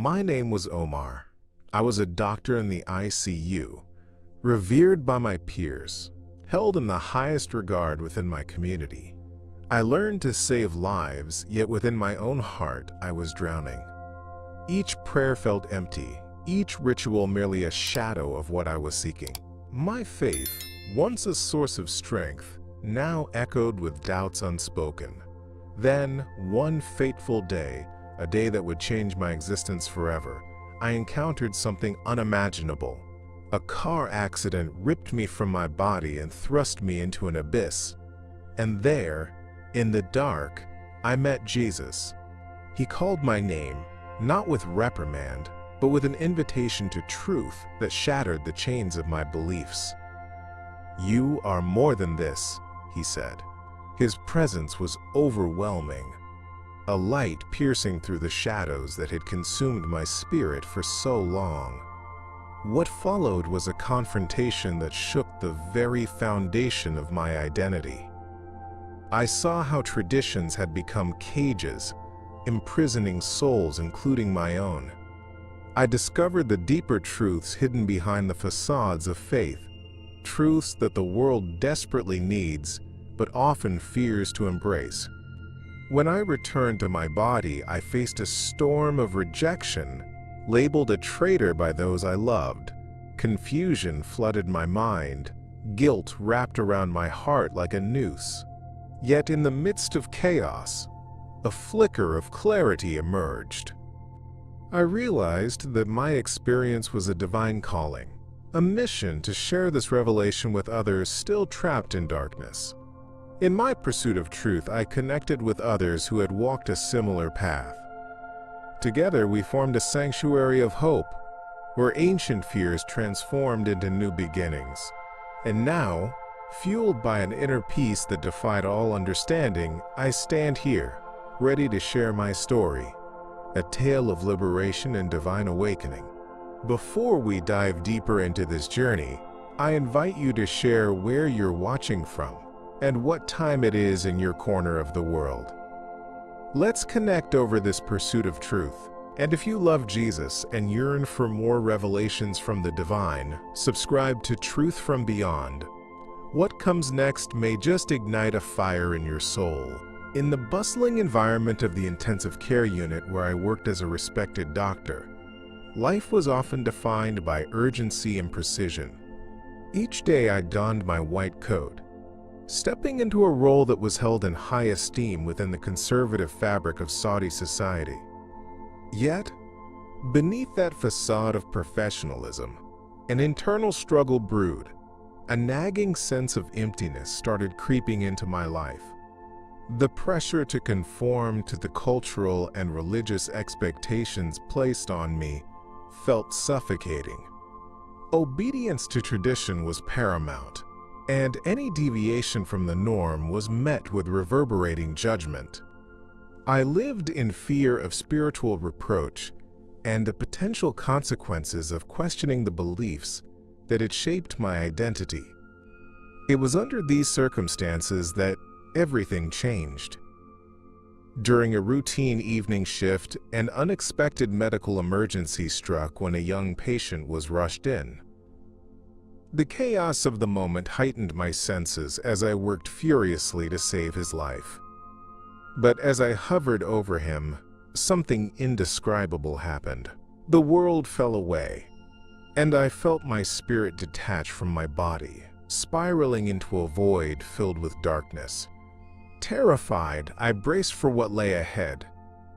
My name was Omar. I was a doctor in the ICU, revered by my peers, held in the highest regard within my community. I learned to save lives, yet within my own heart I was drowning. Each prayer felt empty, each ritual merely a shadow of what I was seeking. My faith, once a source of strength, now echoed with doubts unspoken. Then, one fateful day, a day that would change my existence forever, I encountered something unimaginable. A car accident ripped me from my body and thrust me into an abyss. And there, in the dark, I met Jesus. He called my name, not with reprimand, but with an invitation to truth that shattered the chains of my beliefs. "You are more than this," he said. His presence was overwhelming, a light piercing through the shadows that had consumed my spirit for so long. What followed was a confrontation that shook the very foundation of my identity. I saw how traditions had become cages, imprisoning souls, including my own. I discovered the deeper truths hidden behind the facades of faith, truths that the world desperately needs, but often fears to embrace. When I returned to my body, I faced a storm of rejection, labeled a traitor by those I loved. Confusion flooded my mind, guilt wrapped around my heart like a noose. Yet in the midst of chaos, a flicker of clarity emerged. I realized that my experience was a divine calling, a mission to share this revelation with others still trapped in darkness. In my pursuit of truth, I connected with others who had walked a similar path. Together, we formed a sanctuary of hope, where ancient fears transformed into new beginnings. And now, fueled by an inner peace that defied all understanding, I stand here, ready to share my story, a tale of liberation and divine awakening. Before we dive deeper into this journey, I invite you to share where you're watching from and what time it is in your corner of the world. Let's connect over this pursuit of truth. And if you love Jesus and yearn for more revelations from the divine, subscribe to Truth from Beyond. What comes next may just ignite a fire in your soul. In the bustling environment of the intensive care unit where I worked as a respected doctor, life was often defined by urgency and precision. Each day I donned my white coat, stepping into a role that was held in high esteem within the conservative fabric of Saudi society. Yet, beneath that facade of professionalism, an internal struggle brewed. A nagging sense of emptiness started creeping into my life. The pressure to conform to the cultural and religious expectations placed on me felt suffocating. Obedience to tradition was paramount, and any deviation from the norm was met with reverberating judgment. I lived in fear of spiritual reproach and the potential consequences of questioning the beliefs that had shaped my identity. It was under these circumstances that everything changed. During a routine evening shift, an unexpected medical emergency struck when a young patient was rushed in. The chaos of the moment heightened my senses as I worked furiously to save his life. But as I hovered over him, something indescribable happened. The world fell away, and I felt my spirit detach from my body, spiraling into a void filled with darkness. Terrified, I braced for what lay ahead,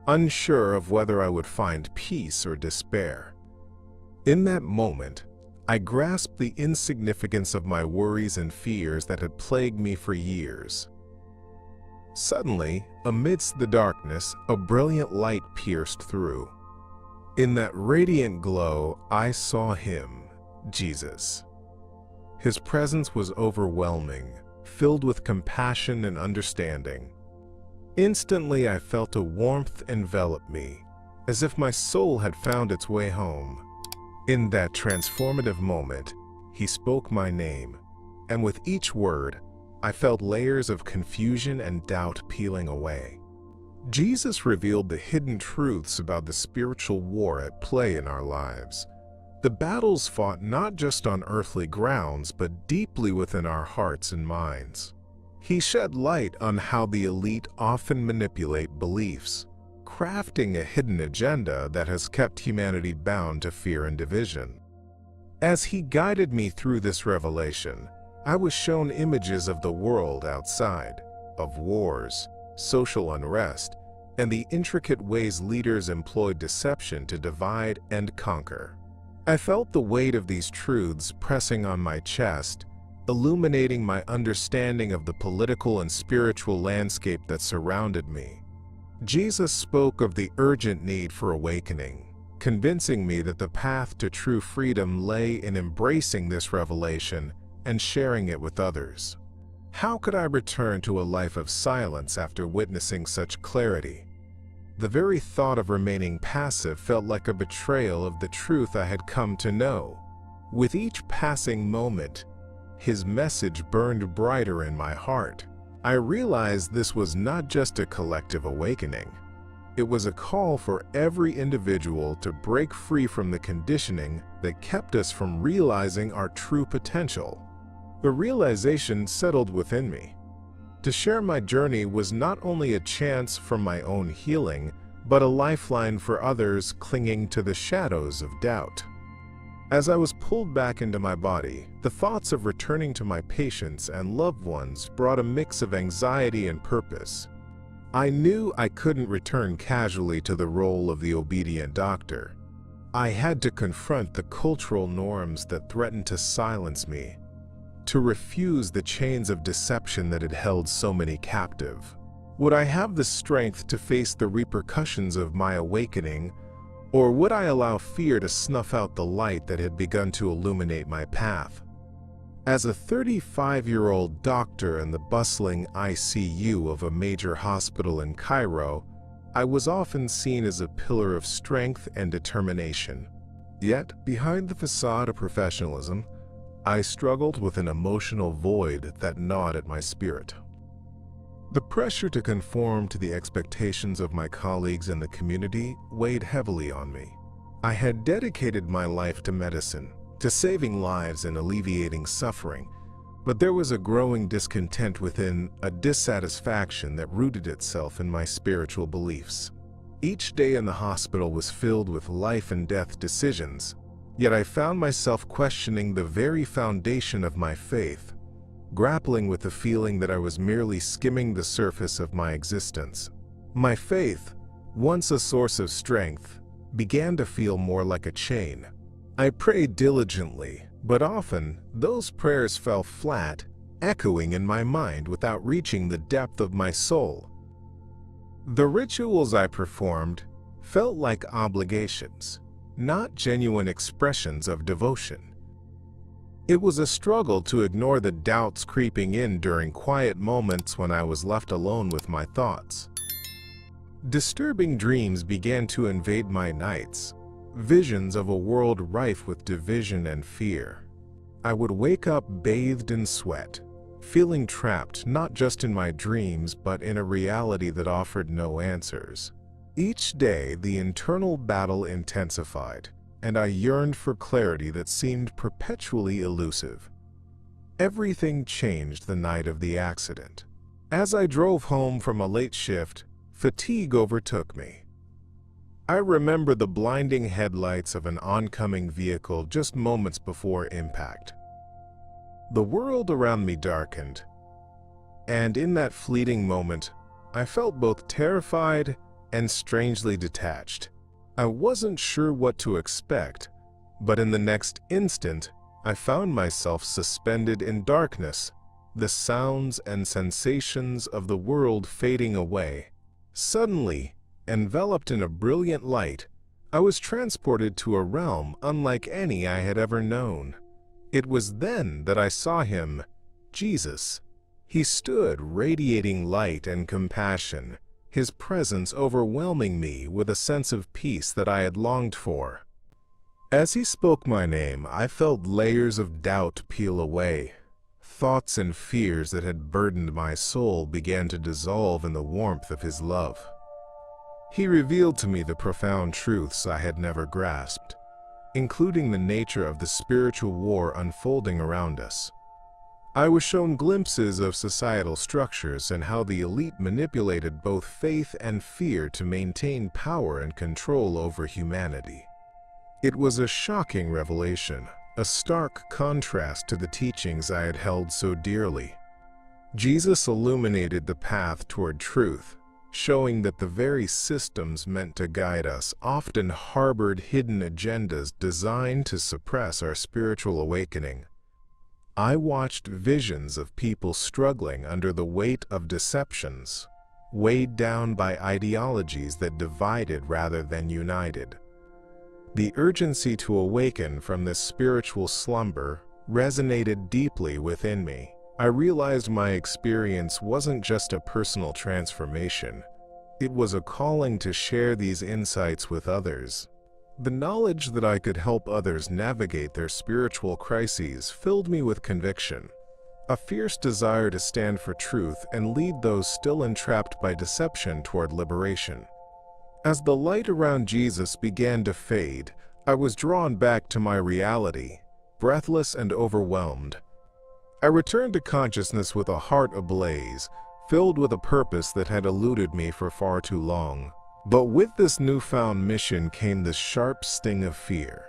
unsure of whether I would find peace or despair. In that moment, I grasped the insignificance of my worries and fears that had plagued me for years. Suddenly, amidst the darkness, a brilliant light pierced through. In that radiant glow, I saw him, Jesus. His presence was overwhelming, filled with compassion and understanding. Instantly, I felt a warmth envelop me, as if my soul had found its way home. In that transformative moment, he spoke my name, and with each word, I felt layers of confusion and doubt peeling away. Jesus revealed the hidden truths about the spiritual war at play in our lives. The battles fought not just on earthly grounds, but deeply within our hearts and minds. He shed light on how the elite often manipulate beliefs, crafting a hidden agenda that has kept humanity bound to fear and division. As he guided me through this revelation, I was shown images of the world outside, of wars, social unrest, and the intricate ways leaders employed deception to divide and conquer. I felt the weight of these truths pressing on my chest, illuminating my understanding of the political and spiritual landscape that surrounded me. Jesus spoke of the urgent need for awakening, convincing me that the path to true freedom lay in embracing this revelation and sharing it with others. How could I return to a life of silence after witnessing such clarity? The very thought of remaining passive felt like a betrayal of the truth I had come to know. With each passing moment, his message burned brighter in my heart. I realized this was not just a collective awakening. It was a call for every individual to break free from the conditioning that kept us from realizing our true potential. The realization settled within me. To share my journey was not only a chance for my own healing, but a lifeline for others clinging to the shadows of doubt. As I was pulled back into my body, the thoughts of returning to my patients and loved ones brought a mix of anxiety and purpose. I knew I couldn't return casually to the role of the obedient doctor. I had to confront the cultural norms that threatened to silence me, to refuse the chains of deception that had held so many captive. Would I have the strength to face the repercussions of my awakening, or would I allow fear to snuff out the light that had begun to illuminate my path? As a 35-year-old doctor in the bustling ICU of a major hospital in Cairo, I was often seen as a pillar of strength and determination. Yet, behind the facade of professionalism, I struggled with an emotional void that gnawed at my spirit. The pressure to conform to the expectations of my colleagues and the community weighed heavily on me. I had dedicated my life to medicine, to saving lives and alleviating suffering, but there was a growing discontent within, a dissatisfaction that rooted itself in my spiritual beliefs. Each day in the hospital was filled with life and death decisions, yet I found myself questioning the very foundation of my faith, grappling with the feeling that I was merely skimming the surface of my existence. My faith, once a source of strength, began to feel more like a chain. I prayed diligently, but often those prayers fell flat, echoing in my mind without reaching the depth of my soul. The rituals I performed felt like obligations, not genuine expressions of devotion. It was a struggle to ignore the doubts creeping in during quiet moments when I was left alone with my thoughts. Disturbing dreams began to invade my nights, visions of a world rife with division and fear. I would wake up bathed in sweat, feeling trapped not just in my dreams but in a reality that offered no answers. Each day, the internal battle intensified, and I yearned for clarity that seemed perpetually elusive. Everything changed the night of the accident. As I drove home from a late shift, fatigue overtook me. I remember the blinding headlights of an oncoming vehicle just moments before impact. The world around me darkened, and in that fleeting moment, I felt both terrified and strangely detached. I wasn't sure what to expect, but in the next instant, I found myself suspended in darkness, the sounds and sensations of the world fading away. Suddenly, enveloped in a brilliant light, I was transported to a realm unlike any I had ever known. It was then that I saw him, Jesus. He stood radiating light and compassion, his presence overwhelming me with a sense of peace that I had longed for. As he spoke my name, I felt layers of doubt peel away. Thoughts and fears that had burdened my soul began to dissolve in the warmth of his love. He revealed to me the profound truths I had never grasped, including the nature of the spiritual war unfolding around us. I was shown glimpses of societal structures and how the elite manipulated both faith and fear to maintain power and control over humanity. It was a shocking revelation, a stark contrast to the teachings I had held so dearly. Jesus illuminated the path toward truth, showing that the very systems meant to guide us often harbored hidden agendas designed to suppress our spiritual awakening. I watched visions of people struggling under the weight of deceptions, weighed down by ideologies that divided rather than united. The urgency to awaken from this spiritual slumber resonated deeply within me. I realized my experience wasn't just a personal transformation. It was a calling to share these insights with others. The knowledge that I could help others navigate their spiritual crises filled me with conviction, a fierce desire to stand for truth and lead those still entrapped by deception toward liberation. As the light around Jesus began to fade, I was drawn back to my reality, breathless and overwhelmed. I returned to consciousness with a heart ablaze, filled with a purpose that had eluded me for far too long. But with this newfound mission came the sharp sting of fear,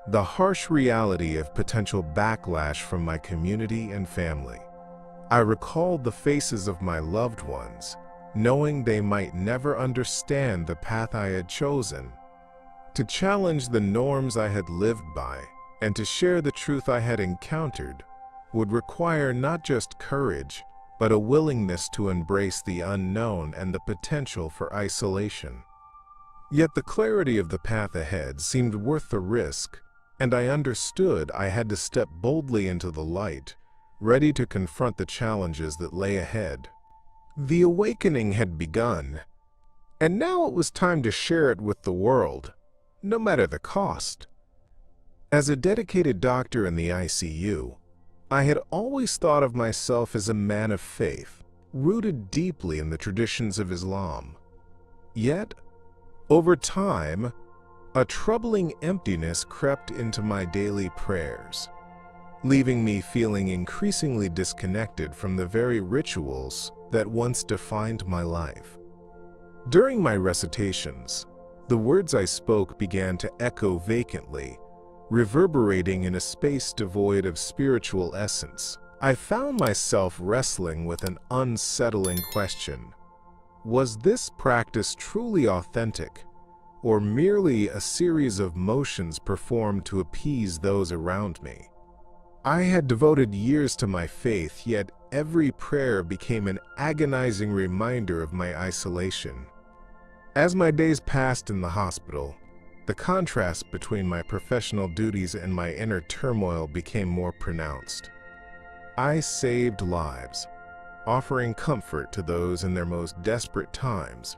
the harsh reality of potential backlash from my community and family. I recalled the faces of my loved ones, knowing they might never understand the path I had chosen. To challenge the norms I had lived by, and to share the truth I had encountered, would require not just courage, but a willingness to embrace the unknown and the potential for isolation. Yet the clarity of the path ahead seemed worth the risk, and I understood I had to step boldly into the light, ready to confront the challenges that lay ahead. The awakening had begun, and now it was time to share it with the world, no matter the cost. As a dedicated doctor in the ICU, I had always thought of myself as a man of faith, rooted deeply in the traditions of Islam. Yet, over time, a troubling emptiness crept into my daily prayers, leaving me feeling increasingly disconnected from the very rituals that once defined my life. During my recitations, the words I spoke began to echo vacantly, reverberating in a space devoid of spiritual essence. I found myself wrestling with an unsettling question. Was this practice truly authentic, or merely a series of motions performed to appease those around me? I had devoted years to my faith, yet every prayer became an agonizing reminder of my isolation. As my days passed in the hospital, the contrast between my professional duties and my inner turmoil became more pronounced. I saved lives, offering comfort to those in their most desperate times,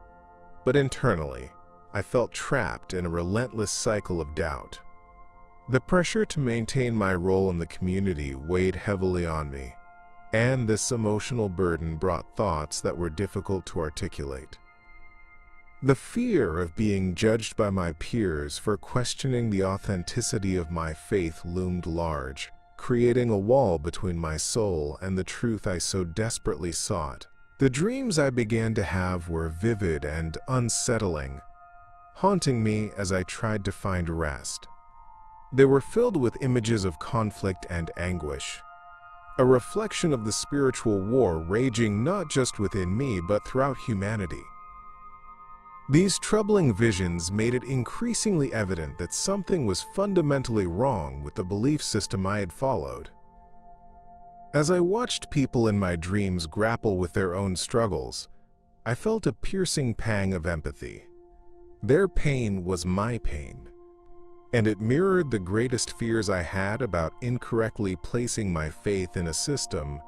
but internally, I felt trapped in a relentless cycle of doubt. The pressure to maintain my role in the community weighed heavily on me, and this emotional burden brought thoughts that were difficult to articulate. The fear of being judged by my peers for questioning the authenticity of my faith loomed large, creating a wall between my soul and the truth I so desperately sought. The dreams I began to have were vivid and unsettling, haunting me as I tried to find rest. They were filled with images of conflict and anguish, a reflection of the spiritual war raging not just within me but throughout humanity. These troubling visions made it increasingly evident that something was fundamentally wrong with the belief system I had followed. As I watched people in my dreams grapple with their own struggles, I felt a piercing pang of empathy. Their pain was my pain, and it mirrored the greatest fears I had about incorrectly placing my faith in a system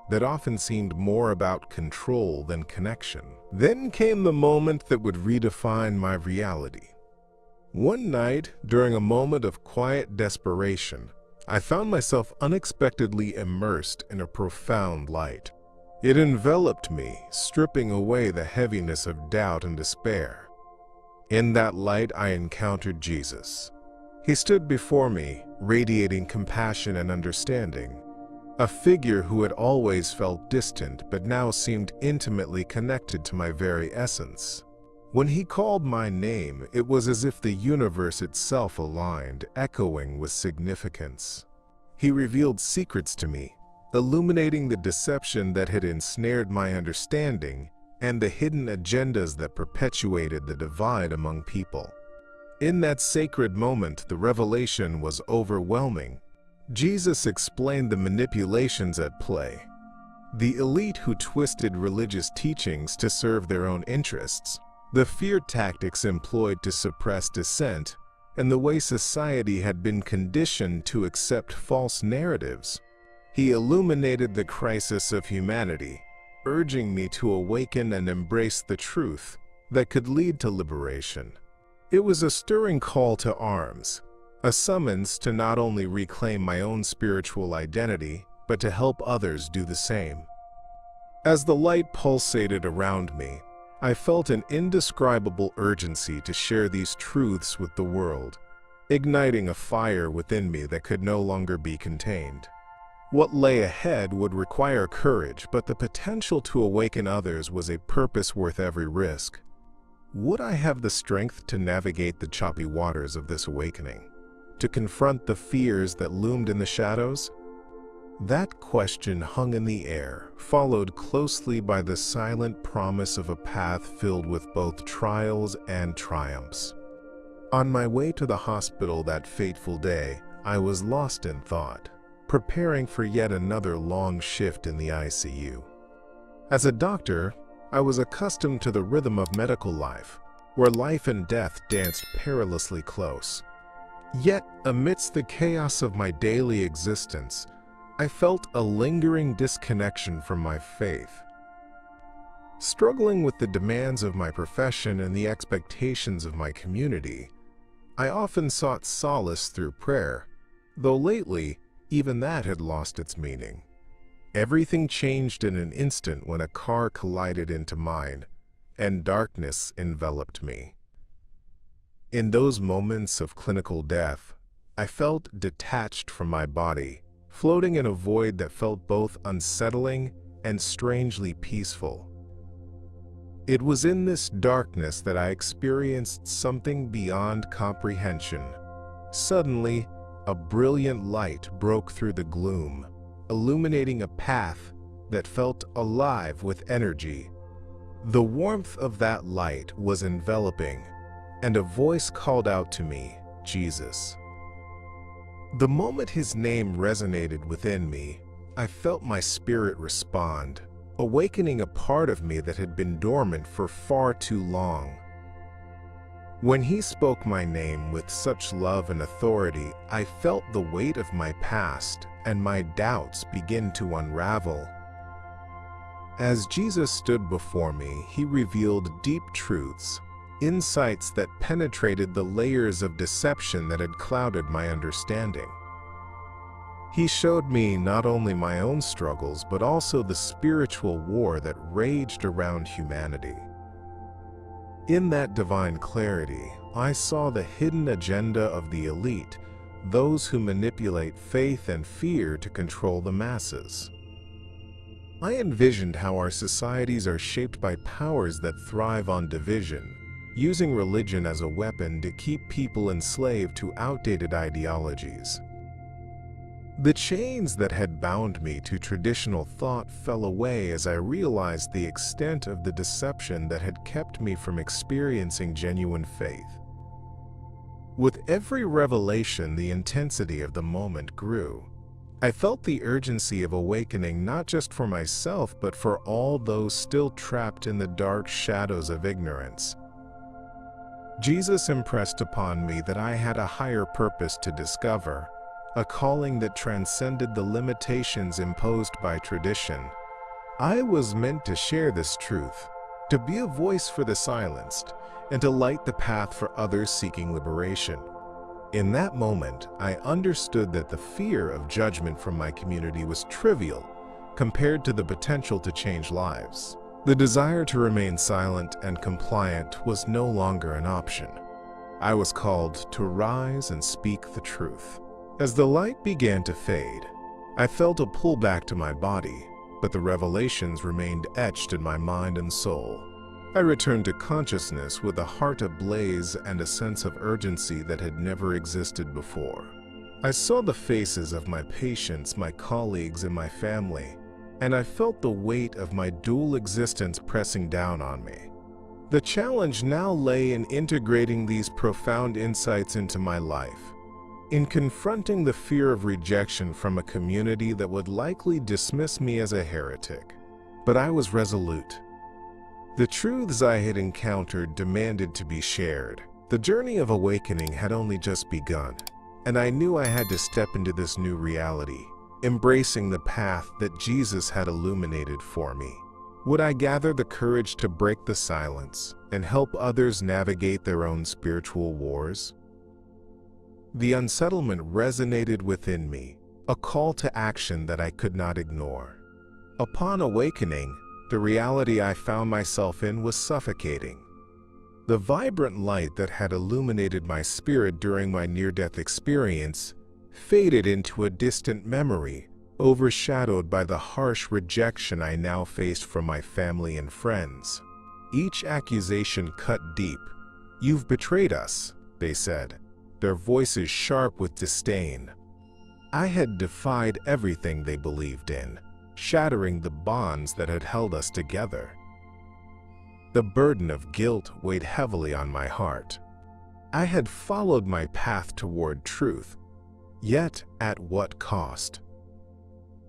that often seemed more about control than connection. Then came the moment that would redefine my reality. One night, during a moment of quiet desperation, I found myself unexpectedly immersed in a profound light. It enveloped me, stripping away the heaviness of doubt and despair. In that light, I encountered Jesus. He stood before me, radiating compassion and understanding, a figure who had always felt distant but now seemed intimately connected to my very essence. When he called my name, it was as if the universe itself aligned, echoing with significance. He revealed secrets to me, illuminating the deception that had ensnared my understanding and the hidden agendas that perpetuated the divide among people. In that sacred moment, the revelation was overwhelming. Jesus explained the manipulations at play. The elite who twisted religious teachings to serve their own interests, the fear tactics employed to suppress dissent, and the way society had been conditioned to accept false narratives. He illuminated the crisis of humanity, urging me to awaken and embrace the truth that could lead to liberation. It was a stirring call to arms, a summons to not only reclaim my own spiritual identity, but to help others do the same. As the light pulsated around me, I felt an indescribable urgency to share these truths with the world, igniting a fire within me that could no longer be contained. What lay ahead would require courage, but the potential to awaken others was a purpose worth every risk. Would I have the strength to navigate the choppy waters of this awakening, to confront the fears that loomed in the shadows? That question hung in the air, followed closely by the silent promise of a path filled with both trials and triumphs. On my way to the hospital that fateful day, I was lost in thought, preparing for yet another long shift in the ICU. As a doctor, I was accustomed to the rhythm of medical life, where life and death danced perilously close. Yet, amidst the chaos of my daily existence, I felt a lingering disconnection from my faith. Struggling with the demands of my profession and the expectations of my community, I often sought solace through prayer, though lately, even that had lost its meaning. Everything changed in an instant when a car collided into mine, and darkness enveloped me. In those moments of clinical death, I felt detached from my body, floating in a void that felt both unsettling and strangely peaceful. It was in this darkness that I experienced something beyond comprehension. Suddenly, a brilliant light broke through the gloom, illuminating a path that felt alive with energy. The warmth of that light was enveloping, and a voice called out to me, "Jesus." The moment his name resonated within me, I felt my spirit respond, awakening a part of me that had been dormant for far too long. When he spoke my name with such love and authority, I felt the weight of my past and my doubts begin to unravel. As Jesus stood before me, he revealed deep truths, insights that penetrated the layers of deception that had clouded my understanding. He showed me not only my own struggles, but also the spiritual war that raged around humanity. In that divine clarity, I saw the hidden agenda of the elite, those who manipulate faith and fear to control the masses. I envisioned how our societies are shaped by powers that thrive on division, using religion as a weapon to keep people enslaved to outdated ideologies. The chains that had bound me to traditional thought fell away as I realized the extent of the deception that had kept me from experiencing genuine faith. With every revelation, the intensity of the moment grew. I felt the urgency of awakening not just for myself, but for all those still trapped in the dark shadows of ignorance. Jesus impressed upon me that I had a higher purpose to discover, a calling that transcended the limitations imposed by tradition. I was meant to share this truth, to be a voice for the silenced, and to light the path for others seeking liberation. In that moment, I understood that the fear of judgment from my community was trivial compared to the potential to change lives. The desire to remain silent and compliant was no longer an option. I was called to rise and speak the truth. As the light began to fade, I felt a pull back to my body, but the revelations remained etched in my mind and soul. I returned to consciousness with a heart ablaze and a sense of urgency that had never existed before. I saw the faces of my patients, my colleagues, and my family, and I felt the weight of my dual existence pressing down on me. The challenge now lay in integrating these profound insights into my life, in confronting the fear of rejection from a community that would likely dismiss me as a heretic. But I was resolute. The truths I had encountered demanded to be shared. The journey of awakening had only just begun, and I knew I had to step into this new reality, embracing the path that Jesus had illuminated for me. Would I gather the courage to break the silence and help others navigate their own spiritual wars? The unsettlement resonated within me, a call to action that I could not ignore. Upon awakening, the reality I found myself in was suffocating. The vibrant light that had illuminated my spirit during my near-death experience faded into a distant memory, overshadowed by the harsh rejection I now faced from my family and friends. Each accusation cut deep. "You've betrayed us," they said, their voices sharp with disdain. I had defied everything they believed in, shattering the bonds that had held us together. The burden of guilt weighed heavily on my heart. I had followed my path toward truth, yet at what cost?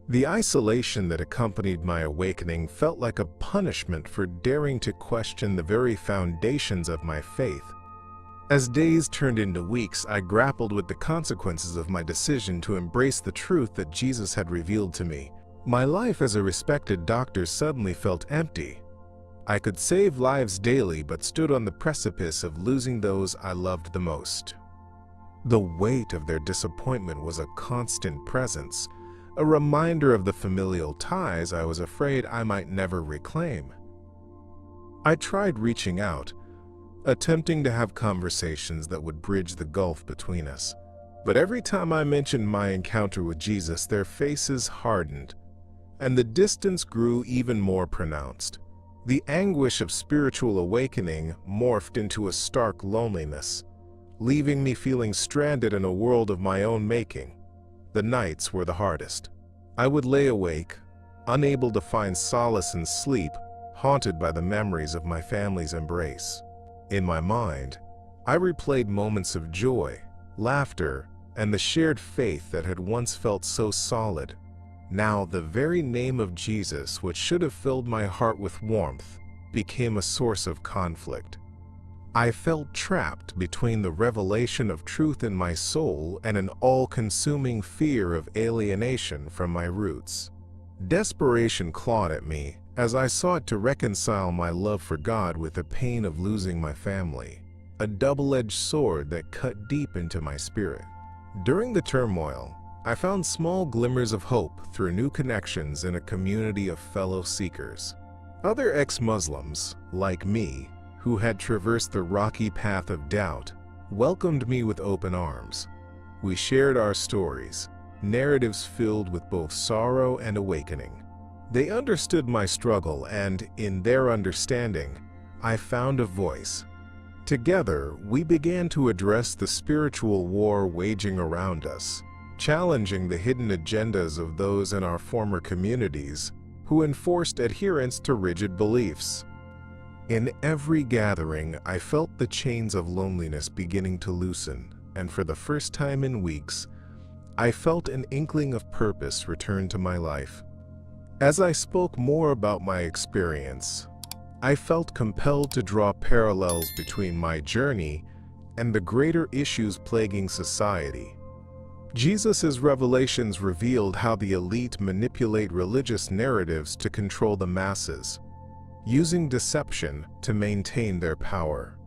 The isolation that accompanied my awakening felt like a punishment for daring to question the very foundations of my faith. As days turned into weeks, I grappled with the consequences of my decision to embrace the truth that Jesus had revealed to me. My life as a respected doctor suddenly felt empty. I could save lives daily, but stood on the precipice of losing those I loved the most. The weight of their disappointment was a constant presence, a reminder of the familial ties I was afraid I might never reclaim. I tried reaching out, attempting to have conversations that would bridge the gulf between us. But every time I mentioned my encounter with Jesus, their faces hardened, and the distance grew even more pronounced. The anguish of spiritual awakening morphed into a stark loneliness, leaving me feeling stranded in a world of my own making. The nights were the hardest. I would lay awake, unable to find solace in sleep, haunted by the memories of my family's embrace. In my mind, I replayed moments of joy, laughter, and the shared faith that had once felt so solid. Now, the very name of Jesus, which should have filled my heart with warmth, became a source of conflict. I felt trapped between the revelation of truth in my soul and an all-consuming fear of alienation from my roots. Desperation clawed at me as I sought to reconcile my love for God with the pain of losing my family, a double-edged sword that cut deep into my spirit. During the turmoil, I found small glimmers of hope through new connections in a community of fellow seekers. Other ex-Muslims, like me, who had traversed the rocky path of doubt, welcomed me with open arms. We shared our stories, narratives filled with both sorrow and awakening. They understood my struggle, and in their understanding, I found a voice. Together, we began to address the spiritual war waging around us, challenging the hidden agendas of those in our former communities who enforced adherence to rigid beliefs. In every gathering, I felt the chains of loneliness beginning to loosen, and for the first time in weeks, I felt an inkling of purpose return to my life. As I spoke more about my experience, I felt compelled to draw parallels between my journey and the greater issues plaguing society. Jesus' revelations revealed how the elite manipulate religious narratives to control the masses, using deception to maintain their power.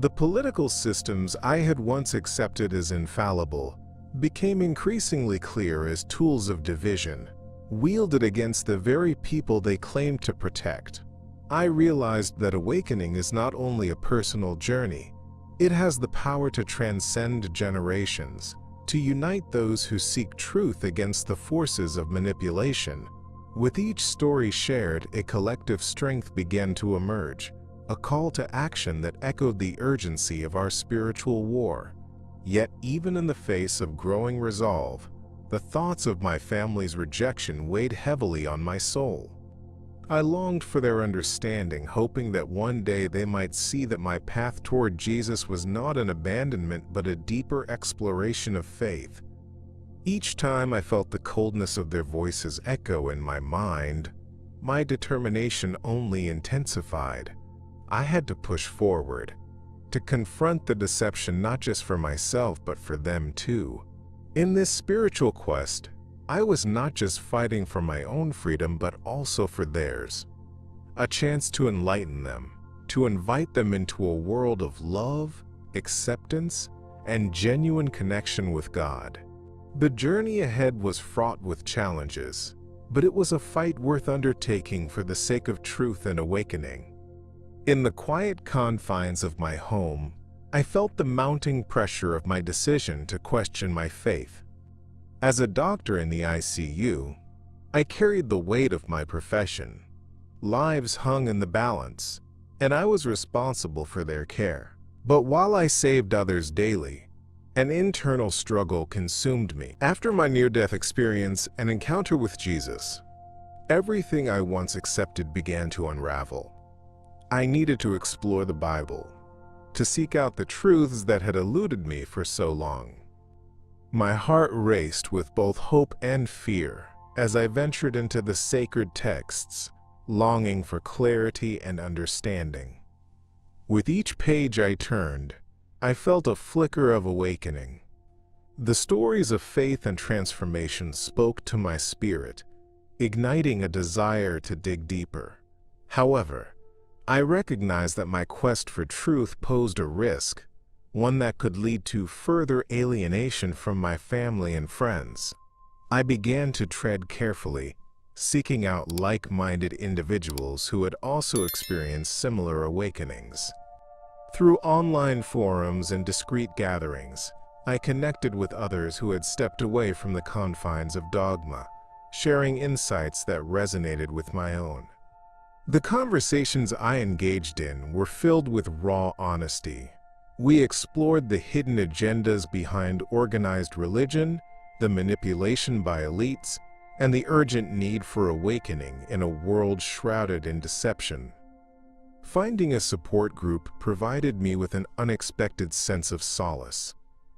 The political systems I had once accepted as infallible became increasingly clear as tools of division, wielded against the very people they claimed to protect. I realized that awakening is not only a personal journey, it has the power to transcend generations, to unite those who seek truth against the forces of manipulation. With each story shared, a collective strength began to emerge, a call to action that echoed the urgency of our spiritual war. Yet, even in the face of growing resolve, the thoughts of my family's rejection weighed heavily on my soul. I longed for their understanding, hoping that one day they might see that my path toward Jesus was not an abandonment but a deeper exploration of faith. Each time I felt the coldness of their voices echo in my mind, my determination only intensified. I had to push forward, to confront the deception not just for myself but for them too. In this spiritual quest, I was not just fighting for my own freedom but also for theirs. A chance to enlighten them, to invite them into a world of love, acceptance, and genuine connection with God. The journey ahead was fraught with challenges, but it was a fight worth undertaking for the sake of truth and awakening. In the quiet confines of my home, I felt the mounting pressure of my decision to question my faith. As a doctor in the ICU, I carried the weight of my profession. Lives hung in the balance, and I was responsible for their care. But while I saved others daily, an internal struggle consumed me. After my near-death experience and encounter with Jesus, everything I once accepted began to unravel. I needed to explore the Bible, to seek out the truths that had eluded me for so long. My heart raced with both hope and fear as I ventured into the sacred texts, longing for clarity and understanding. With each page I turned, I felt a flicker of awakening. The stories of faith and transformation spoke to my spirit, igniting a desire to dig deeper. However, I recognized that my quest for truth posed a risk, one that could lead to further alienation from my family and friends. I began to tread carefully, seeking out like-minded individuals who had also experienced similar awakenings. Through online forums and discreet gatherings, I connected with others who had stepped away from the confines of dogma, sharing insights that resonated with my own. The conversations I engaged in were filled with raw honesty. We explored the hidden agendas behind organized religion, the manipulation by elites, and the urgent need for awakening in a world shrouded in deception. Finding a support group provided me with an unexpected sense of solace.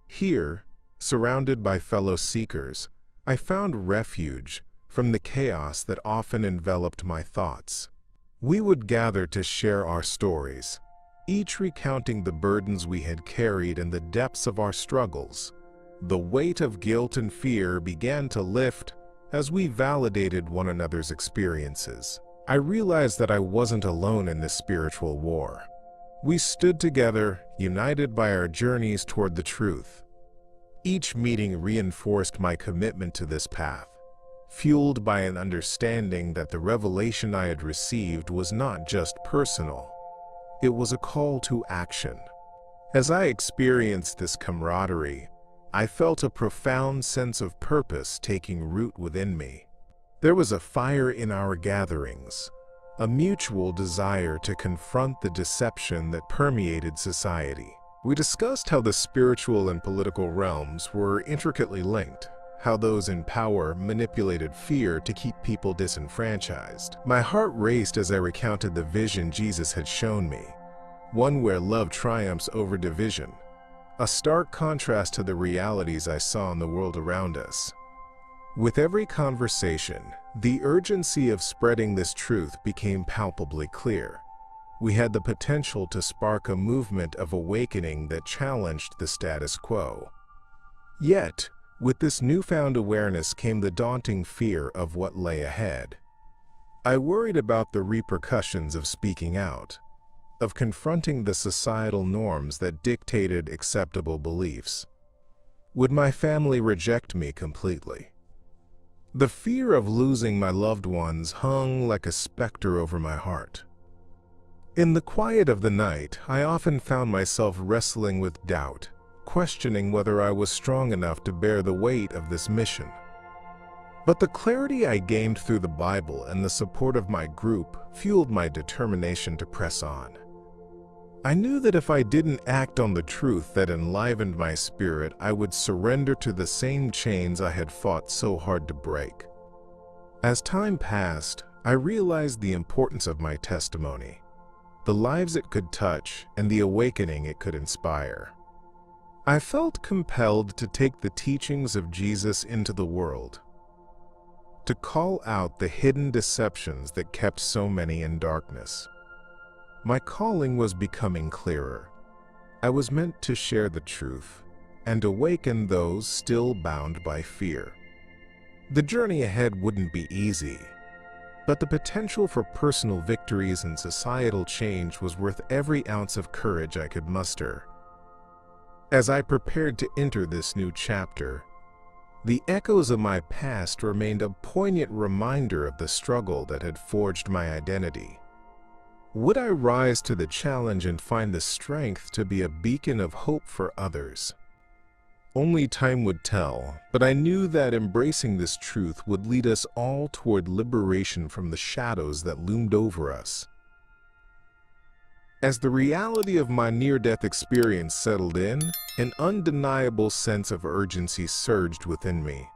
Here, surrounded by fellow seekers, I found refuge from the chaos that often enveloped my thoughts. We would gather to share our stories, each recounting the burdens we had carried and the depths of our struggles. The weight of guilt and fear began to lift as we validated one another's experiences. I realized that I wasn't alone in this spiritual war. We stood together, united by our journeys toward the truth. Each meeting reinforced my commitment to this path, fueled by an understanding that the revelation I had received was not just personal. It was a call to action. As I experienced this camaraderie, I felt a profound sense of purpose taking root within me. There was a fire in our gatherings, a mutual desire to confront the deception that permeated society. We discussed how the spiritual and political realms were intricately linked, how those in power manipulated fear to keep people disenfranchised. My heart raced as I recounted the vision Jesus had shown me, one where love triumphs over division, a stark contrast to the realities I saw in the world around us. With every conversation, the urgency of spreading this truth became palpably clear. We had the potential to spark a movement of awakening that challenged the status quo. Yet, with this newfound awareness came the daunting fear of what lay ahead. I worried about the repercussions of speaking out, of confronting the societal norms that dictated acceptable beliefs. Would my family reject me completely? The fear of losing my loved ones hung like a specter over my heart. In the quiet of the night, I often found myself wrestling with doubt, questioning whether I was strong enough to bear the weight of this mission. But the clarity I gained through the Bible and the support of my group fueled my determination to press on. I knew that if I didn't act on the truth that enlivened my spirit, I would surrender to the same chains I had fought so hard to break. As time passed, I realized the importance of my testimony, the lives it could touch, and the awakening it could inspire. I felt compelled to take the teachings of Jesus into the world, to call out the hidden deceptions that kept so many in darkness. My calling was becoming clearer. I was meant to share the truth and awaken those still bound by fear. The journey ahead wouldn't be easy, but the potential for personal victories and societal change was worth every ounce of courage I could muster. As I prepared to enter this new chapter, the echoes of my past remained a poignant reminder of the struggle that had forged my identity. Would I rise to the challenge and find the strength to be a beacon of hope for others? Only time would tell, but I knew that embracing this truth would lead us all toward liberation from the shadows that loomed over us. As the reality of my near-death experience settled in, an undeniable sense of urgency surged within me.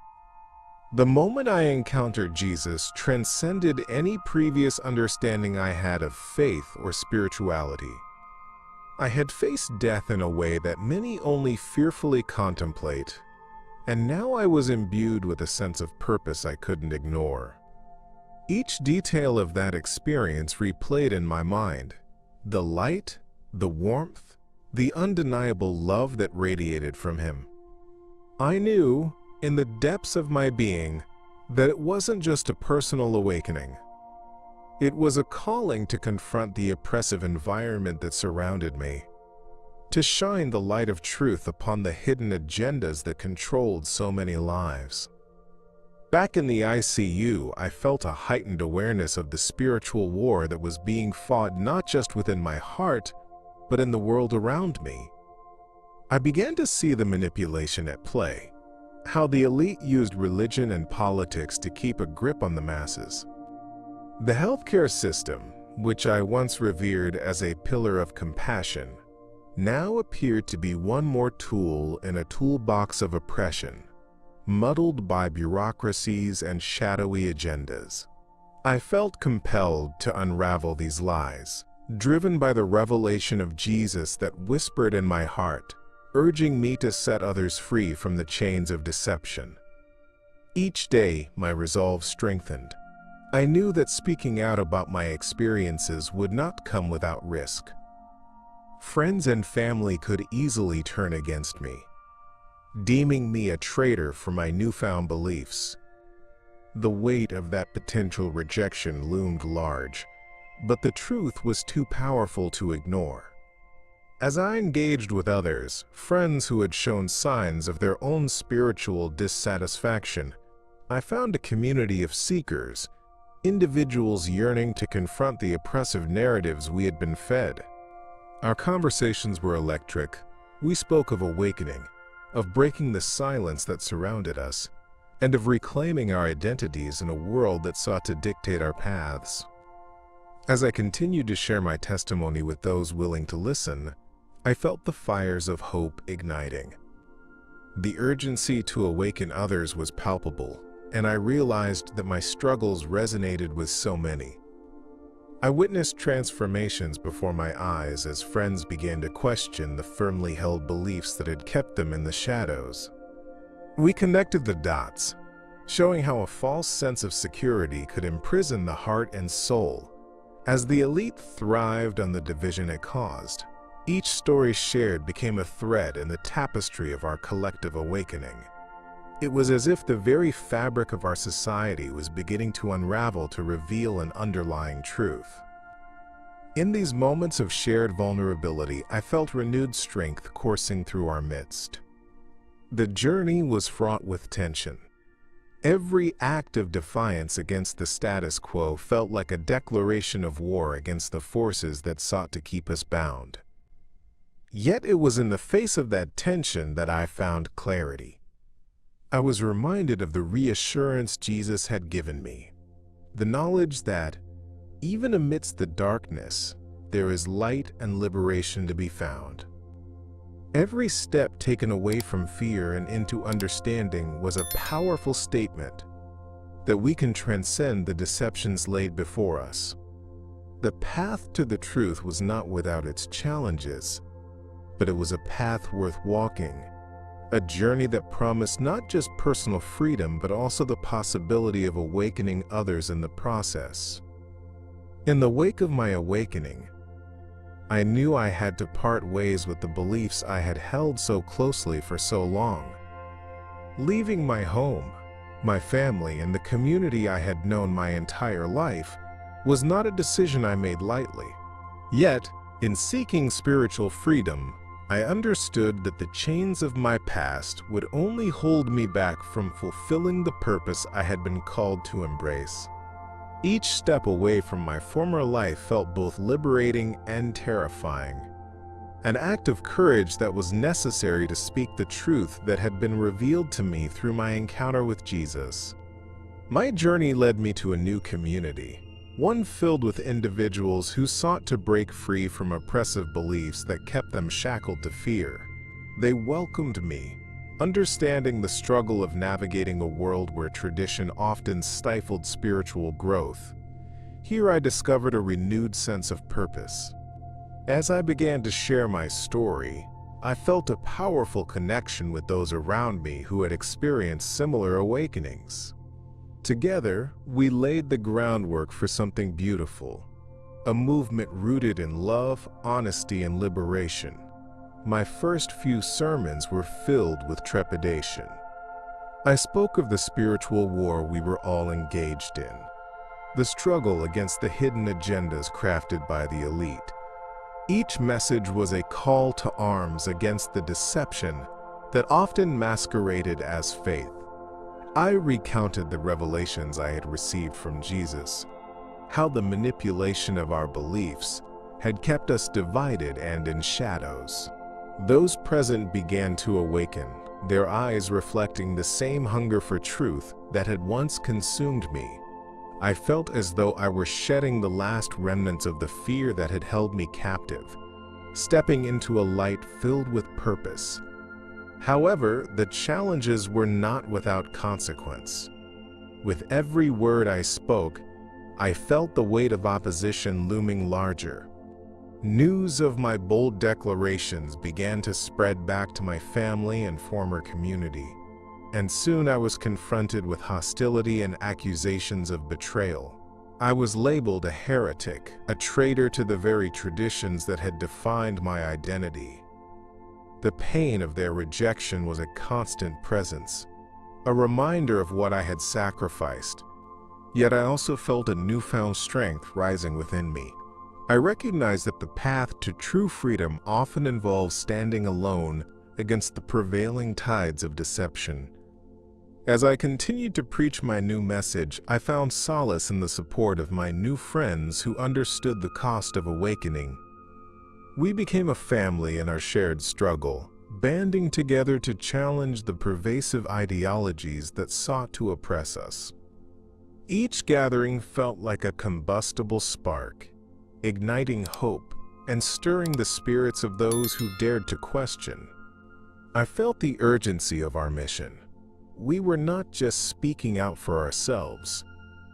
The moment I encountered Jesus transcended any previous understanding I had of faith or spirituality. I had faced death in a way that many only fearfully contemplate, and now I was imbued with a sense of purpose I couldn't ignore. Each detail of that experience replayed in my mind: the light, the warmth, the undeniable love that radiated from him. I knew, in the depths of my being, that it wasn't just a personal awakening. It was a calling to confront the oppressive environment that surrounded me, to shine the light of truth upon the hidden agendas that controlled so many lives. Back in the ICU, I felt a heightened awareness of the spiritual war that was being fought not just within my heart, but in the world around me. I began to see the manipulation at play, how the elite used religion and politics to keep a grip on the masses. The healthcare system, which I once revered as a pillar of compassion, now appeared to be one more tool in a toolbox of oppression, muddled by bureaucracies and shadowy agendas. I felt compelled to unravel these lies, driven by the revelation of Jesus that whispered in my heart, urging me to set others free from the chains of deception. Each day, my resolve strengthened. I knew that speaking out about my experiences would not come without risk. Friends and family could easily turn against me, deeming me a traitor for my newfound beliefs. The weight of that potential rejection loomed large, but the truth was too powerful to ignore. As I engaged with others, friends who had shown signs of their own spiritual dissatisfaction, I found a community of seekers, individuals yearning to confront the oppressive narratives we had been fed. Our conversations were electric. We spoke of awakening, of breaking the silence that surrounded us, and of reclaiming our identities in a world that sought to dictate our paths. As I continued to share my testimony with those willing to listen, I felt the fires of hope igniting. The urgency to awaken others was palpable, and I realized that my struggles resonated with so many. I witnessed transformations before my eyes as friends began to question the firmly held beliefs that had kept them in the shadows. We connected the dots, showing how a false sense of security could imprison the heart and soul. As the elite thrived on the division it caused, each story shared became a thread in the tapestry of our collective awakening. It was as if the very fabric of our society was beginning to unravel to reveal an underlying truth. In these moments of shared vulnerability, I felt renewed strength coursing through our midst. The journey was fraught with tension. Every act of defiance against the status quo felt like a declaration of war against the forces that sought to keep us bound. Yet it was in the face of that tension that I found clarity. I was reminded of the reassurance Jesus had given me, the knowledge that, even amidst the darkness, there is light and liberation to be found. Every step taken away from fear and into understanding was a powerful statement that we can transcend the deceptions laid before us. The path to the truth was not without its challenges, but it was a path worth walking, a journey that promised not just personal freedom but also the possibility of awakening others in the process. In the wake of my awakening, I knew I had to part ways with the beliefs I had held so closely for so long. Leaving my home, my family, and the community I had known my entire life was not a decision I made lightly. Yet, in seeking spiritual freedom, I understood that the chains of my past would only hold me back from fulfilling the purpose I had been called to embrace. Each step away from my former life felt both liberating and terrifying, an act of courage that was necessary to speak the truth that had been revealed to me through my encounter with Jesus. My journey led me to a new community, one filled with individuals who sought to break free from oppressive beliefs that kept them shackled to fear. They welcomed me, understanding the struggle of navigating a world where tradition often stifled spiritual growth. Here I discovered a renewed sense of purpose. As I began to share my story, I felt a powerful connection with those around me who had experienced similar awakenings. Together, we laid the groundwork for something beautiful, a movement rooted in love, honesty, and liberation. My first few sermons were filled with trepidation. I spoke of the spiritual war we were all engaged in, the struggle against the hidden agendas crafted by the elite. Each message was a call to arms against the deception that often masqueraded as faith. I recounted the revelations I had received from Jesus, how the manipulation of our beliefs had kept us divided and in shadows. Those present began to awaken, their eyes reflecting the same hunger for truth that had once consumed me. I felt as though I were shedding the last remnants of the fear that had held me captive, stepping into a light filled with purpose. However, the challenges were not without consequence. With every word I spoke, I felt the weight of opposition looming larger. News of my bold declarations began to spread back to my family and former community, and soon I was confronted with hostility and accusations of betrayal. I was labeled a heretic, a traitor to the very traditions that had defined my identity. The pain of their rejection was a constant presence, a reminder of what I had sacrificed. Yet I also felt a newfound strength rising within me. I recognized that the path to true freedom often involves standing alone against the prevailing tides of deception. As I continued to preach my new message, I found solace in the support of my new friends who understood the cost of awakening. We became a family in our shared struggle, banding together to challenge the pervasive ideologies that sought to oppress us. Each gathering felt like a combustible spark, igniting hope and stirring the spirits of those who dared to question. I felt the urgency of our mission. We were not just speaking out for ourselves,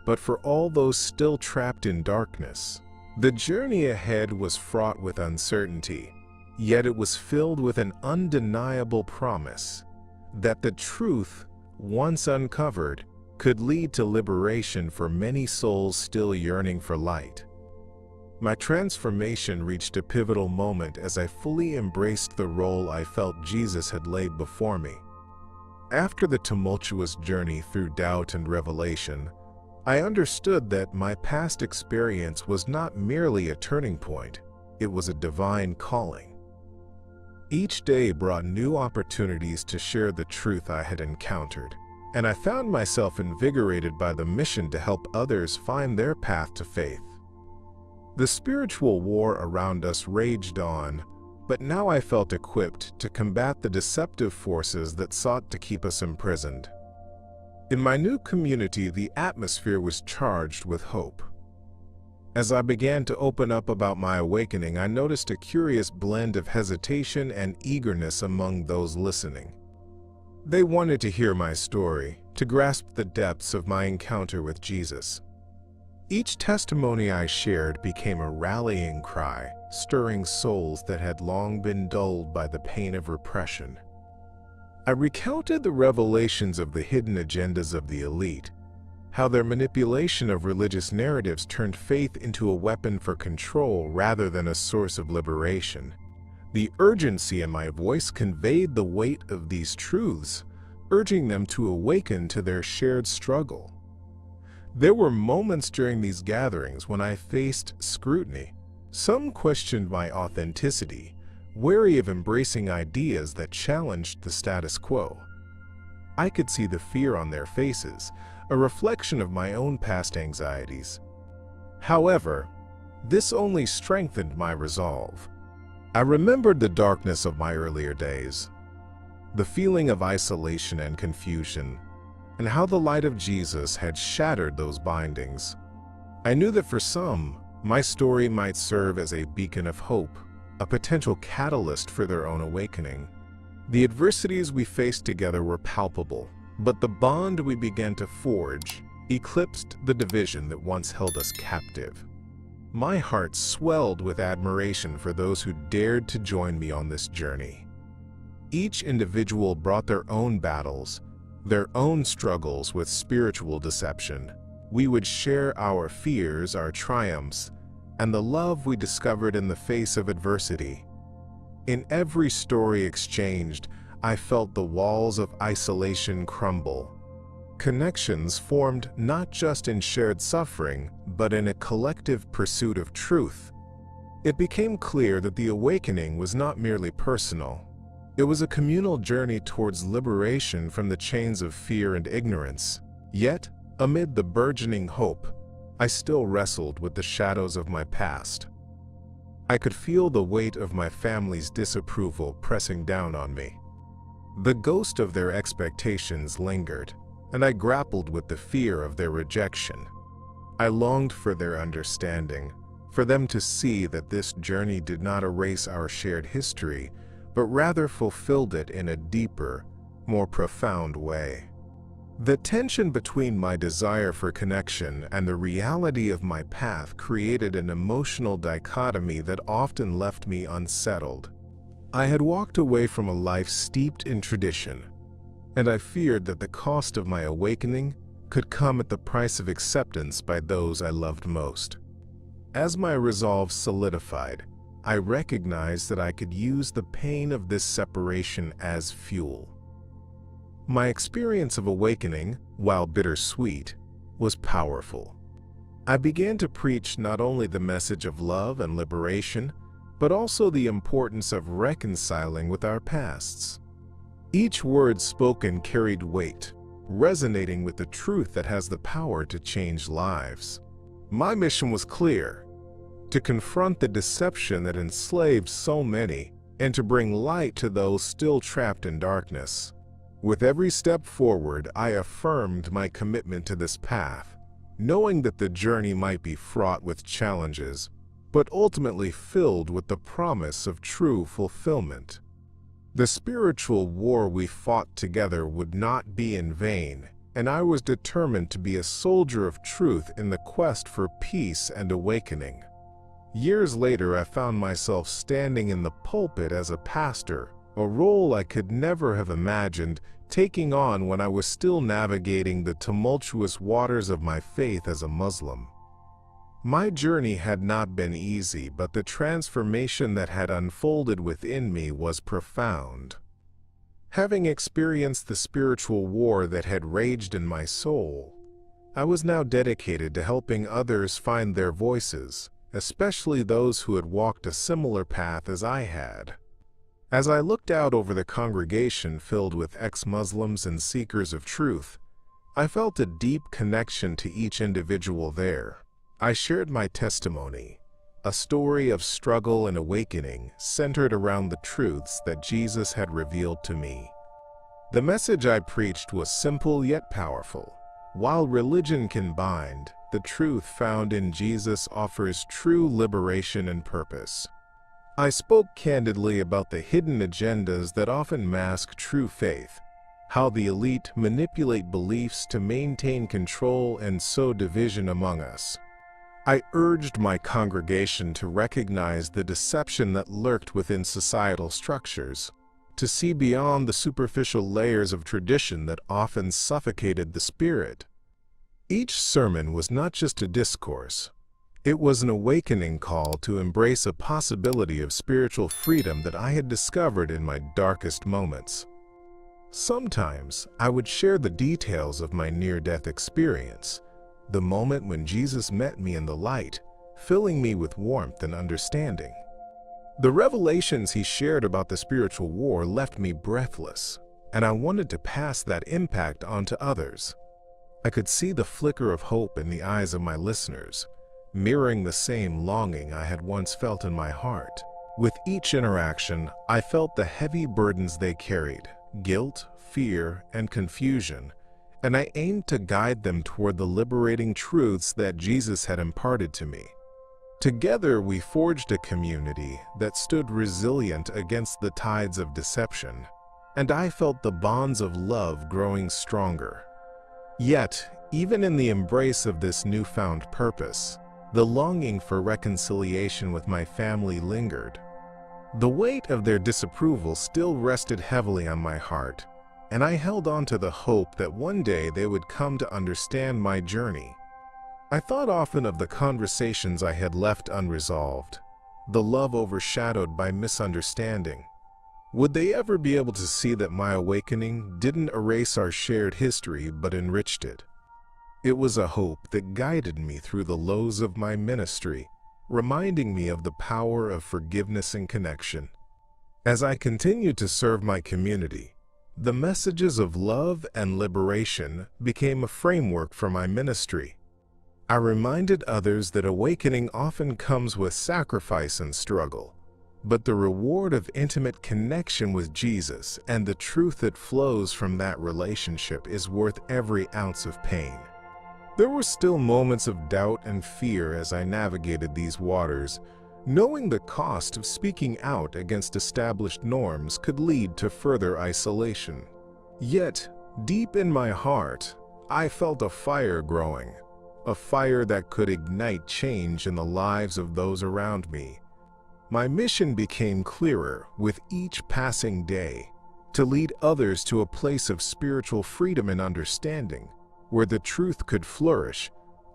but for all those still trapped in darkness. The journey ahead was fraught with uncertainty, yet it was filled with an undeniable promise that the truth, once uncovered, could lead to liberation for many souls still yearning for light. My transformation reached a pivotal moment as I fully embraced the role I felt Jesus had laid before me. After the tumultuous journey through doubt and revelation, I understood that my past experience was not merely a turning point, it was a divine calling. Each day brought new opportunities to share the truth I had encountered, and I found myself invigorated by the mission to help others find their path to faith. The spiritual war around us raged on, but now I felt equipped to combat the deceptive forces that sought to keep us imprisoned. In my new community, the atmosphere was charged with hope. As I began to open up about my awakening, I noticed a curious blend of hesitation and eagerness among those listening. They wanted to hear my story, to grasp the depths of my encounter with Jesus. Each testimony I shared became a rallying cry, stirring souls that had long been dulled by the pain of repression. I recounted the revelations of the hidden agendas of the elite, how their manipulation of religious narratives turned faith into a weapon for control rather than a source of liberation. The urgency in my voice conveyed the weight of these truths, urging them to awaken to their shared struggle. There were moments during these gatherings when I faced scrutiny. Some questioned my authenticity, wary of embracing ideas that challenged the status quo. I could see the fear on their faces, a reflection of my own past anxieties. However, this only strengthened my resolve. I remembered the darkness of my earlier days, the feeling of isolation and confusion, and how the light of Jesus had shattered those bindings. I knew that for some, my story might serve as a beacon of hope, a potential catalyst for their own awakening. The adversities we faced together were palpable, but the bond we began to forge eclipsed the division that once held us captive. My heart swelled with admiration for those who dared to join me on this journey. Each individual brought their own battles, their own struggles with spiritual deception. We would share our fears, our triumphs, and the love we discovered in the face of adversity. In every story exchanged, I felt the walls of isolation crumble. Connections formed not just in shared suffering, but in a collective pursuit of truth. It became clear that the awakening was not merely personal. It was a communal journey towards liberation from the chains of fear and ignorance. Yet, amid the burgeoning hope, I still wrestled with the shadows of my past. I could feel the weight of my family's disapproval pressing down on me. The ghost of their expectations lingered, and I grappled with the fear of their rejection. I longed for their understanding, for them to see that this journey did not erase our shared history, but rather fulfilled it in a deeper, more profound way. The tension between my desire for connection and the reality of my path created an emotional dichotomy that often left me unsettled. I had walked away from a life steeped in tradition, and I feared that the cost of my awakening could come at the price of acceptance by those I loved most. As my resolve solidified, I recognized that I could use the pain of this separation as fuel. My experience of awakening, while bittersweet, was powerful. I began to preach not only the message of love and liberation, but also the importance of reconciling with our pasts. Each word spoken carried weight, resonating with the truth that has the power to change lives. My mission was clear: to confront the deception that enslaved so many, and to bring light to those still trapped in darkness. With every step forward, I affirmed my commitment to this path, knowing that the journey might be fraught with challenges, but ultimately filled with the promise of true fulfillment. The spiritual war we fought together would not be in vain, and I was determined to be a soldier of truth in the quest for peace and awakening. Years later, I found myself standing in the pulpit as a pastor, a role I could never have imagined taking on when I was still navigating the tumultuous waters of my faith as a Muslim. My journey had not been easy, but the transformation that had unfolded within me was profound. Having experienced the spiritual war that had raged in my soul, I was now dedicated to helping others find their voices, especially those who had walked a similar path as I had. As I looked out over the congregation filled with ex-Muslims and seekers of truth, I felt a deep connection to each individual there. I shared my testimony, a story of struggle and awakening centered around the truths that Jesus had revealed to me. The message I preached was simple yet powerful. While religion can bind, the truth found in Jesus offers true liberation and purpose. I spoke candidly about the hidden agendas that often mask true faith, how the elite manipulate beliefs to maintain control and sow division among us. I urged my congregation to recognize the deception that lurked within societal structures, to see beyond the superficial layers of tradition that often suffocated the spirit. Each sermon was not just a discourse. It was an awakening call to embrace a possibility of spiritual freedom that I had discovered in my darkest moments. Sometimes I would share the details of my near-death experience, the moment when Jesus met me in the light, filling me with warmth and understanding. The revelations he shared about the spiritual war left me breathless, and I wanted to pass that impact on to others. I could see the flicker of hope in the eyes of my listeners, mirroring the same longing I had once felt in my heart. With each interaction, I felt the heavy burdens they carried, guilt, fear, and confusion, and I aimed to guide them toward the liberating truths that Jesus had imparted to me. Together, we forged a community that stood resilient against the tides of deception, and I felt the bonds of love growing stronger. Yet, even in the embrace of this newfound purpose, the longing for reconciliation with my family lingered. The weight of their disapproval still rested heavily on my heart, and I held on to the hope that one day they would come to understand my journey. I thought often of the conversations I had left unresolved, the love overshadowed by misunderstanding. Would they ever be able to see that my awakening didn't erase our shared history but enriched it? It was a hope that guided me through the lows of my ministry, reminding me of the power of forgiveness and connection. As I continued to serve my community, the messages of love and liberation became a framework for my ministry. I reminded others that awakening often comes with sacrifice and struggle, but the reward of intimate connection with Jesus and the truth that flows from that relationship is worth every ounce of pain. There were still moments of doubt and fear as I navigated these waters, knowing the cost of speaking out against established norms could lead to further isolation. Yet, deep in my heart, I felt a fire growing, a fire that could ignite change in the lives of those around me. My mission became clearer with each passing day, to lead others to a place of spiritual freedom and understanding, where the truth could flourish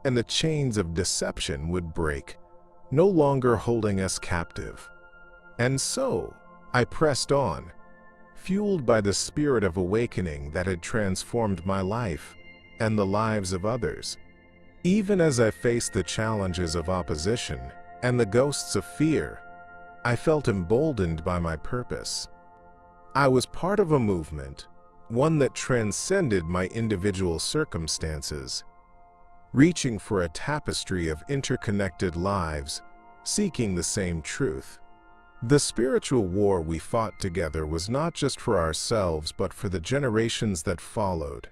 and the chains of deception would break, no longer holding us captive. And so, I pressed on, fueled by the spirit of awakening that had transformed my life and the lives of others. Even as I faced the challenges of opposition and the ghosts of fear, I felt emboldened by my purpose. I was part of a movement, one that transcended my individual circumstances, reaching for a tapestry of interconnected lives, seeking the same truth. The spiritual war we fought together was not just for ourselves but for the generations that followed,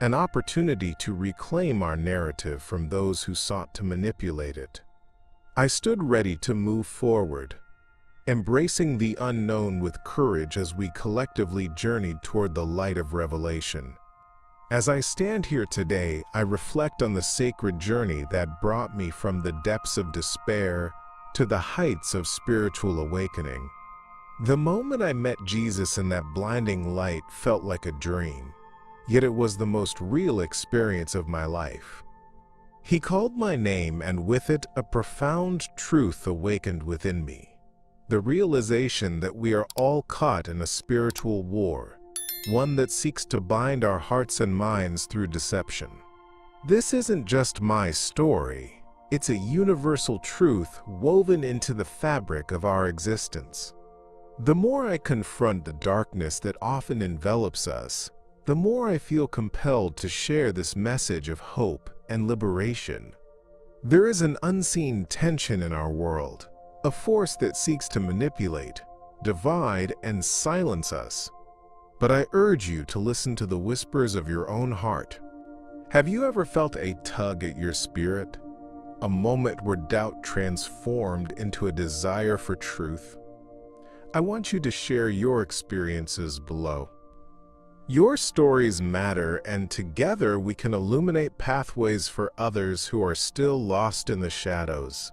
an opportunity to reclaim our narrative from those who sought to manipulate it. I stood ready to move forward, embracing the unknown with courage as we collectively journeyed toward the light of revelation. As I stand here today, I reflect on the sacred journey that brought me from the depths of despair to the heights of spiritual awakening. The moment I met Jesus in that blinding light felt like a dream, yet it was the most real experience of my life. He called my name, and with it, a profound truth awakened within me. The realization that we are all caught in a spiritual war, one that seeks to bind our hearts and minds through deception. This isn't just my story, it's a universal truth woven into the fabric of our existence. The more I confront the darkness that often envelops us, the more I feel compelled to share this message of hope and liberation. There is an unseen tension in our world, a force that seeks to manipulate, divide, and silence us. But I urge you to listen to the whispers of your own heart. Have you ever felt a tug at your spirit? A moment where doubt transformed into a desire for truth? I want you to share your experiences below. Your stories matter, and together we can illuminate pathways for others who are still lost in the shadows.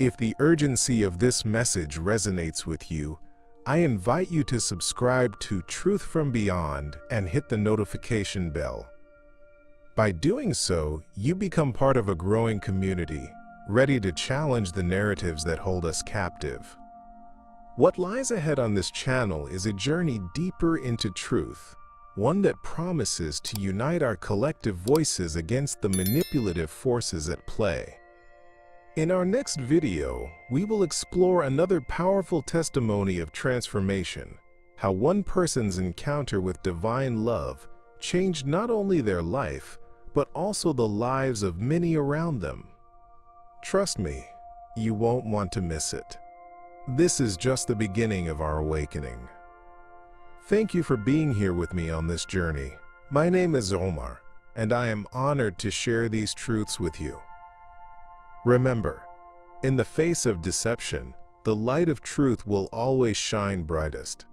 If the urgency of this message resonates with you, I invite you to subscribe to Truth from Beyond and hit the notification bell. By doing so, you become part of a growing community, ready to challenge the narratives that hold us captive. What lies ahead on this channel is a journey deeper into truth, one that promises to unite our collective voices against the manipulative forces at play. In our next video, we will explore another powerful testimony of transformation, how one person's encounter with divine love changed not only their life, but also the lives of many around them. Trust me, you won't want to miss it. This is just the beginning of our awakening. Thank you for being here with me on this journey. My name is Omar, and I am honored to share these truths with you. Remember, in the face of deception, the light of truth will always shine brightest.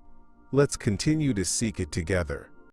Let's continue to seek it together,